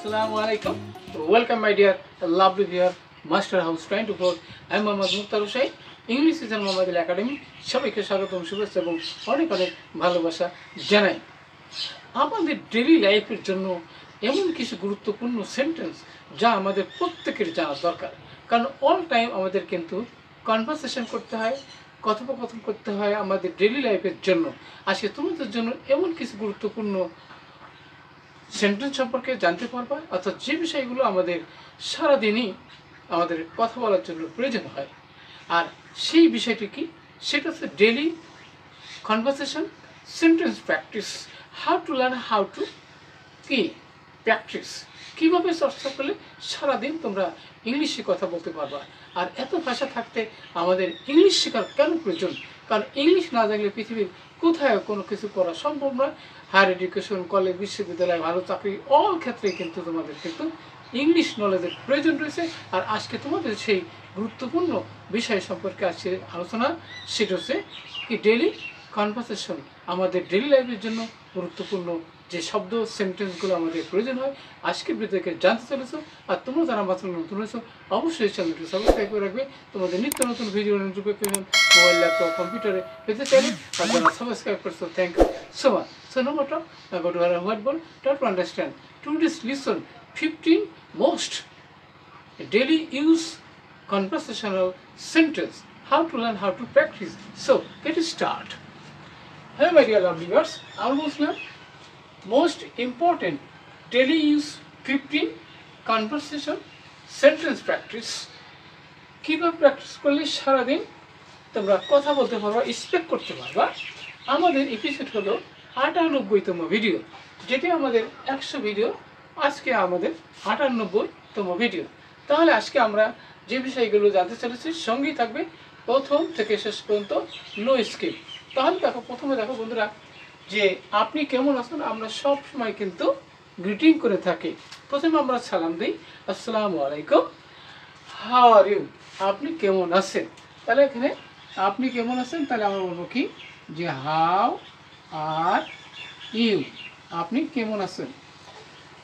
Assalamu alaikum. Welcome my dear lovely viewer, Master House trying to work. I am Mohammad Mukhtar Hussain. English is Mohammad Academy. সবাইকে স্বাগতম শুভেচ্ছা এবং অনেক অনেক ভালোবাসা জানাই। আমাদের ডেইলি লাইফের জন্য এমন কিছু গুরুত্বপূর্ণ সেন্টেন্স যা আমাদের প্রত্যেকের জানা দরকার, কারণ অল টাইম আমাদের কিন্তু কনভারসেশন করতে হয়, কথোপকথন করতে হয় আমাদের ডেইলি লাইফের জন্য। আজকে তোমাদের জন্য এমন কিছু গুরুত্বপূর্ণ সেন্টেন্স সম্পর্কে জানতে পারবা, অর্থাৎ যে বিষয়গুলো আমাদের সারাদিনই আমাদের কথা বলার জন্য প্রয়োজন হয়। আর সেই বিষয়টি কি, সেটা হচ্ছে daily conversation sentence practice. How to learn, how to কি প্র্যাকটিস, কীভাবে চর্চা করলে সারাদিন তোমরা ইংলিশে কথা বলতে পারবা। আর এত ভাষা থাকতে আমাদের ইংলিশ শেখার কেন প্রয়োজন? কারণ ইংলিশ না জানলে পৃথিবীর কোথায় কোনো কিছু করা সম্ভব নয়। হায়ার এডুকেশন, কলেজ, বিশ্ববিদ্যালয়, ভালো চাকরি, অল ক্ষেত্রেই কিন্তু তোমাদের কিন্তু ইংলিশ নলেজের প্রয়োজন রয়েছে। আর আজকে তোমাদের সেই গুরুত্বপূর্ণ বিষয় সম্পর্কে আজকে আলোচনা, সেটা হচ্ছে কি ডেইলি কনভারসেশন। আমাদের ডেইলি লাইফের জন্য গুরুত্বপূর্ণ যে শব্দ সেন্টেন্সগুলো আমাদের প্রয়োজন হয়, আজকের ভিডিওকে জানতে চলেছো। আর তোমরা যারা মাত্র নতুন হয়েছো অবশ্যই চ্যানেলটি সাবস্ক্রাইব করে রাখবে। তোমাদের নিত্য নতুন ভিডিও নোটিফিকেশন মোবাইল, ল্যাপটপ, কম্পিউটারে পেতে চাইলে, আর যারা সাবস্ক্রাইব করছো thank you so much. So no matter, go to our whiteboard, try to understand. Today's lesson 15 most daily use conversational sentence. How to learn, how to practice. So get start. Hello my dear lovely viewers, almost now. Most important daily use 15 conversation sentence practice. কিভাবে practice করলে সারাদিন তোমরা কথা বলতে পারবা, speak করতে পারবা। আমাদের এপিসোড হলো 98তম ভিডিও, যেটি আমাদের 100 ভিডিও, আজকে আমাদের 98তম ভিডিও। তাহলে আজকে আমরা যে বিষয়গুলো জানতে চলেছি, সঙ্গেই থাকবে প্রথম থেকে শেষ পর্যন্ত, নো স্কিপ। তাহলে দেখো, প্রথমে দেখো বন্ধুরা, যে আপনি কেমন আছেন আমরা সব সময় কিন্তু গ্রিটিং করে থাকি। প্রথমে আমরা সালাম দিই, আসসালামু আলাইকুম, হাউ আর ইউ, আপনি কেমন আছেন। তাহলে এখানে আপনি কেমন আছেন, তাহলে আমরা বলবো কি, যে হাউ আর ইউ, আপনি কেমন আছেন।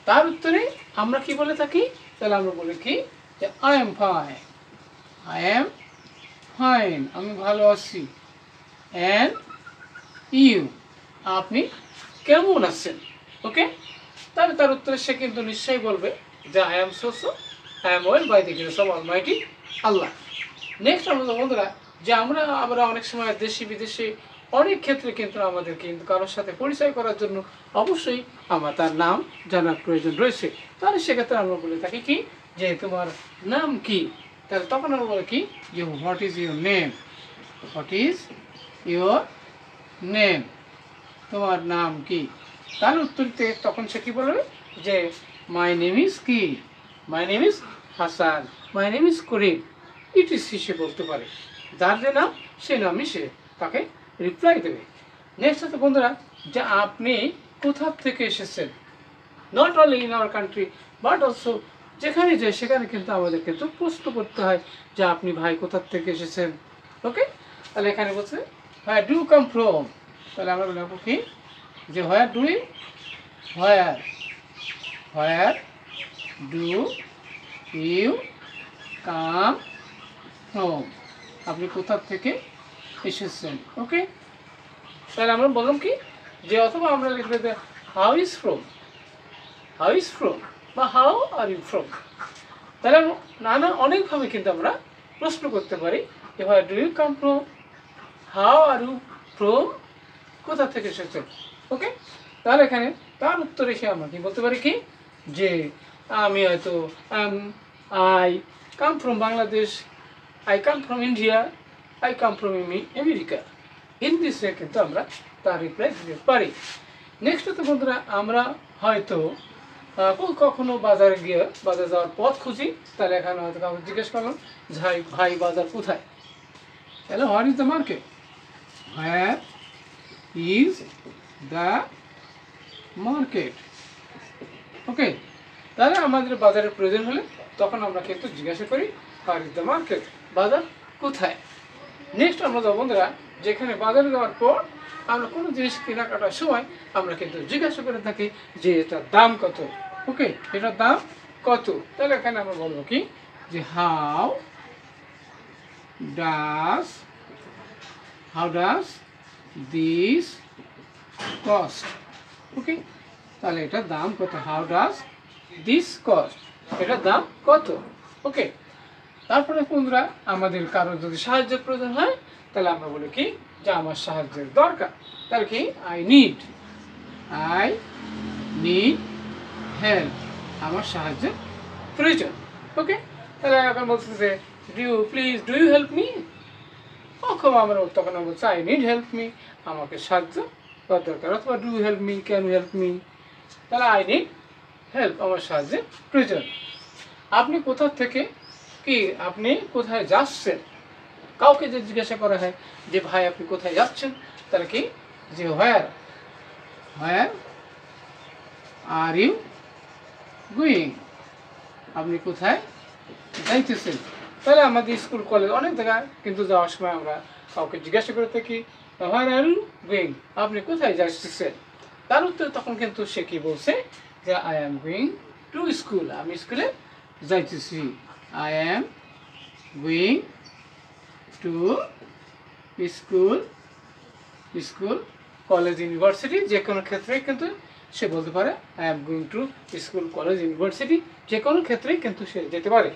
তার উত্তরে আমরা কি বলে থাকি, তাহলে আমরা বলি কি, যে I am fine, I am fine, আমি ভালো আছি। অ্যান্ড ইউ, আপনি কেমন আছেন। ওকে, তাহলে তার উত্তরে সে কিন্তু নিশ্চয়ই বলবে যে I am so so, I am well by the grace of almighty Allah. Next আমরা বন্ধুরা, যে আমরা অনেক সময় দেশি বিদেশি অনেক ক্ষেত্রে কিন্তু আমাদের কিন্তু কারোর সাথে পরিচয় করার জন্য অবশ্যই আমার তার নাম জানার প্রয়োজন রয়েছে। তাহলে সেক্ষেত্রে আমরা বলে থাকি কি, যে তোমার নাম কি। তাহলে তখন আমরা বলি কি, যে what is your name, what is your name, তোমার নাম কি। তার উত্তরতে তখন সে কি বলবে, যে মাই নেম ইজ কি, my name is Hasan, my name is Karim, it is সে বলতে পারে। যার যে নাম, সে নামই সে তাকে রিপ্লাই দেবে। নেক্সট হচ্ছে বন্ধুরা, যে আপনি কোথা থেকে এসেছেন। Not only in our country but also যেখানে যায় সেখানে কিন্তু আমাদের কিন্তু প্রশ্ন করতে হয়, যে আপনি ভাই কোথা থেকে এসেছেন। ওকে, তাহলে এখানে বলছে হোয়ার ডু কাম ফ্রম, তাহলে আমরা বলবো কি, যে where do you, where do you come from, আপনি কোথা থেকে এসেছেন। ওকে, তাহলে আমরা বললাম কি, যে অথবা আমরা লিখবে যে how is from, how is from, বা হাউ আর ইউ ফ্রম। তাহলে নানা অনেকভাবে কিন্তু আমরা প্রশ্ন করতে পারি, যে where do you come from, how are you from, কোথা থেকে এসেছেন। ওকে, তাহলে এখানে তার উত্তরে এসে আমরা কি বলতে পারি কি, যে আমি হয়তো I come from Bangladesh, I come from India, I come from America. In this way কিন্তু আমরা তার রিপ্লাই দিতে পারি। নেক্সট হচ্ছে বন্ধুরা, আমরা হয়তো কখনো বাজারে গিয়ে বাজারে যাওয়ার পথ খুঁজি, তাহলে এখানে হয়তো কাউকে জিজ্ঞেস করলাম, ভাই বাজার কোথায়। তাহলে where is the market, where is the market. Okay, তাহলে আমাদের বাজারের প্রয়োজন হলে তখন আমরা কিন্তু জিজ্ঞাসা করি হোয়ার ইজ দ্য মার্কেট, বাজার কোথায়। নেক্সট আমরা যাবো বন্ধুরা, যেখানে বাজারে যাওয়ার পর আমরা কোনো জিনিস কেনাকাটার সময় আমরা কিন্তু জিজ্ঞাসা করে থাকি যে এটার দাম কত। ওকে, এটার দাম কত? তাহলে এখানে আমরা বলবো কি যে হাউ ডাজ দিস কস্ট। ওকে, তাহলে এটার দাম কত? হাউ ডাজ দিস কস্ট, এটার দাম কত? ওকে, তারপরে বন্ধুরা আমাদের কারো যদি সাহায্যের প্রয়োজন হয় তাহলে আমরা বলি কি যে আমার সাহায্যের দরকার। তাহলে কি আই নিড হেল্প, আমার সাহায্যের প্রয়োজন। ওকে, তাহলে এখন বলছি যে ডু ইউ হেল্প মি, অথবা আমরা তখন বলছি আই নিড হেল্প মি, আমাকে সাহায্য করার দরকার, অথবা do you help me, can you help me. তাহলে আই নিড হেল্প, আমার সাহায্যের প্রয়োজন। আপনি কোথা থেকে কি, আপনি কোথায় যাচ্ছেন, কাউকে যে জিজ্ঞাসা করা হয় যে ভাই আপনি কোথায় যাচ্ছেন, তাহলে কি যে হোয়ার আর ইউ গোয়িং, আপনি কোথায় যাইতেছেন। তাহলে আমাদের স্কুল কলেজ অনেক জায়গায় কিন্তু যাওয়ার সময় আমরা কাউকে জিজ্ঞাসা করে থাকি হোয়ার আর ইউ গোয়িং, আপনি কোথায় যাচ্ছেন। তার উত্তরে তখন কিন্তু সে কি বলছে যে I am going to school, আমি স্কুলে যাইতেছি। I am going to school college university, যে কোনো ক্ষেত্রে কিন্তু সে বলতে পারে I am going to school college university, যে কোনো ক্ষেত্রেই কিন্তু সে যেতে পারে।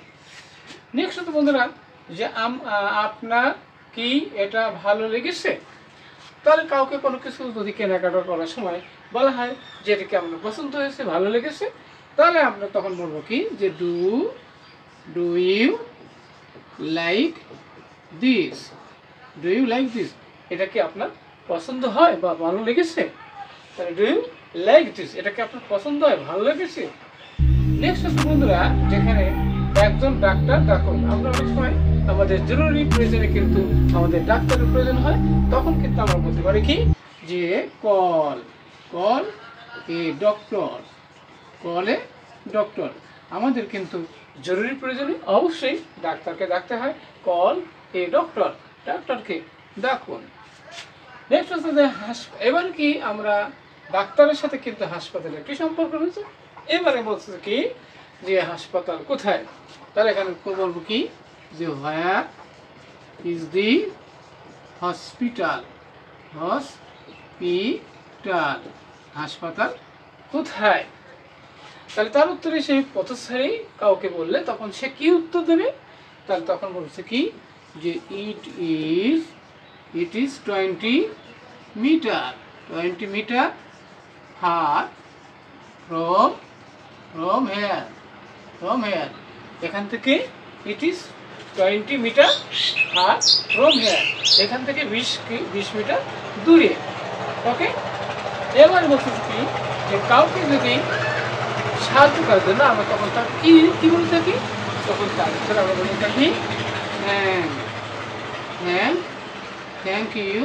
নেক্সট হতো বন্ধুরা যে আপনার কি এটা ভালো লেগেছে। তাহলে কাউকে কোনো কিছু যদি কেনাকাটা করার সময় বলা হয় যে এটাকে আপনার পছন্দ হয়েছে, ভালো লেগেছে, তাহলে আমরা তখন বলবো কি যে ডু ইউ লাইক দিস, এটা কি আপনার পছন্দ হয় বা ভালো লেগেছে। তাহলে ডু ইউ লাইক দিস, এটা কি আপনার পছন্দ হয়, ভালো লেগেছে। নেক্সট হচ্ছে বন্ধুরা যেখানে একজন ডাক্তার ডাকুন, আমরা অনেক সময় আমাদের জরুরি প্রয়োজনে কিন্তু আমাদের ডাক্তারের প্রয়োজন হয়, তখন কিন্তু আমরা বলতে পারি কি যে কল এ ডক্টর, আমাদের কিন্তু জরুরি প্রয়োজনে অবশ্যই ডাক্তারকে ডাকতে হয়, কল এ ডাক্তারকে ডাকুন। নেক্সট হচ্ছে যে এবার কি আমরা ডাক্তারের সাথে কিন্তু হাসপাতালের কি সম্পর্ক রয়েছে। এবারে বলছে কি যে হাসপাতাল কোথায়, তাহলে এখানে বলবো কি যে হোয়ার ইজ দি হসপিটাল, হাসপাতাল কোথায়। তাহলে তার উত্তরে সেই পথচারী কাউকে বললে তখন সে কি উত্তর দেবে, তাহলে তখন বলছে কি যে it is 20 metre far from here, এখান থেকে it is 20 metre far from here, এখান থেকে 20 মিটার দূরে। ওকে, এবার বলছে কি যে কাউকে যদি সাহায্য করার জন্য আমরা তখন তার কি বলে থাকি, তখন তার উত্তরে আমরা বলে থাকি থ্যাংক ইউ,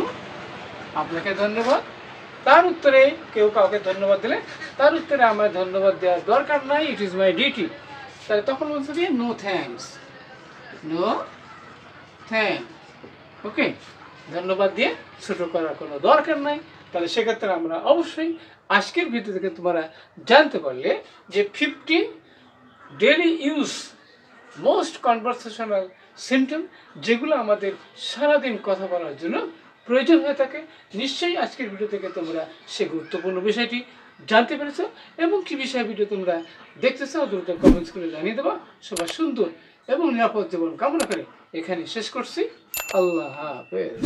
আপনাকে ধন্যবাদ। তার উত্তরে কেউ কাউকে ধন্যবাদ দিলে তার উত্তরে আমার ধন্যবাদ দেওয়ার দরকার নাই, ইট ইজ মাই ডিউটি। তাহলে তখন বলছে কি নো থ্যাংকস। ওকে, ধন্যবাদ দিয়ে ছোট করার কোনো দরকার নাই। তাহলে সেক্ষেত্রে আমরা অবশ্যই আজকের ভিডিও থেকে তোমরা জানতে পারলে যে 15 daily use most conversational sentence যেগুলো আমাদের সারাদিন কথা বলার জন্য প্রয়োজন হয়ে থাকে। নিশ্চয়ই আজকের ভিডিও থেকে তোমরা সে গুরুত্বপূর্ণ বিষয়টি জানতে পেরেছো, এবং কি বিষয়ে ভিডিও তোমরা দেখতে চাও দ্রুত কমেন্টস করে জানিয়ে দেবো। সবার সুন্দর এবং নিরাপদ জীবন কামনা করে এখানে শেষ করছি। আল্লাহ হাফেজ।